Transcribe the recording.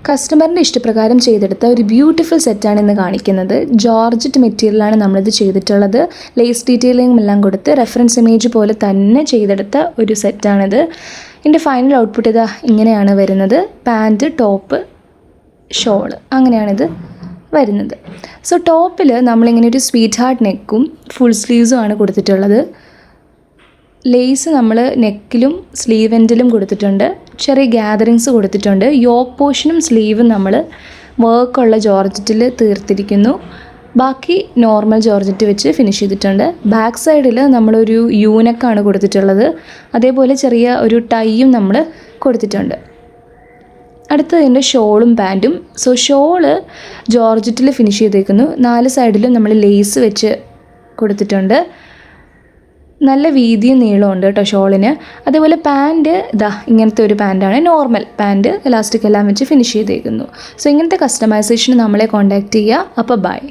കസ്റ്റമറിൻ്റെ ഇഷ്ടപ്രകാരം ചെയ്തെടുത്ത ഒരു ബ്യൂട്ടിഫുൾ സെറ്റാണ് ഇന്ന് കാണിക്കുന്നത്. ജോർജറ്റ് മെറ്റീരിയലാണ് നമ്മളിത് ചെയ്തിട്ടുള്ളത്. ലേസ് ഡീറ്റെയിലിംഗ് എല്ലാം കൊടുത്ത് റെഫറൻസ് ഇമേജ് പോലെ തന്നെ ചെയ്തെടുത്ത ഒരു സെറ്റാണിത്. ഇതിൻ്റെ ഫൈനൽ ഔട്ട്പുട്ട് ഇതാ ഇങ്ങനെയാണ് വരുന്നത്. പാൻറ്റ്, ടോപ്പ്, ഷോള് അങ്ങനെയാണിത് വരുന്നത്. സോ ടോപ്പിൽ നമ്മളിങ്ങനെ ഒരു സ്വീറ്റ് ഹാർട്ട് നെക്കും ഫുൾ സ്ലീവ്സും ആണ് കൊടുത്തിട്ടുള്ളത്. ലേസ് നമ്മൾ നെക്കിലും സ്ലീവ് എൻഡിലും കൊടുത്തിട്ടുണ്ട്. ചെറിയ ഗ്യാതറിങ്സ് കൊടുത്തിട്ടുണ്ട്. യോക്ക് പോർഷനും സ്ലീവും നമ്മൾ വർക്കുള്ള ജോർജറ്റിൽ തീർത്തിരിക്കുന്നു. ബാക്കി നോർമൽ ജോർജറ്റ് വെച്ച് ഫിനിഷ് ചെയ്തിട്ടുണ്ട്. ബാക്ക് സൈഡിൽ നമ്മളൊരു യൂനക്കാണ് കൊടുത്തിട്ടുള്ളത്. അതേപോലെ ചെറിയ ഒരു ടൈയും നമ്മൾ കൊടുത്തിട്ടുണ്ട്. അടുത്തതിൻ്റെ ഷോളും പാൻറ്റും. സോ ഷോള് ജോർജറ്റിൽ ഫിനിഷ് ചെയ്തേക്കുന്നു. 4 സൈഡിലും നമ്മൾ ലേസ് വെച്ച് കൊടുത്തിട്ടുണ്ട്. നല്ല വീതിയും നീളമുണ്ട് കേട്ടോ ഷോളിന്. അതേപോലെ പാൻറ്റ് ഇതാ ഇങ്ങനത്തെ ഒരു പാൻറ്റാണ്. നോർമൽ പാൻറ്റ്, ഇലാസ്റ്റിക് എല്ലാം വെച്ച് ഫിനിഷ് ചെയ്തേക്കുന്നു. സോ ഇങ്ങനത്തെ കസ്റ്റമൈസേഷൻ നമ്മളെ കോൺടാക്റ്റ് ചെയ്യുക. അപ്പോൾ ബൈ.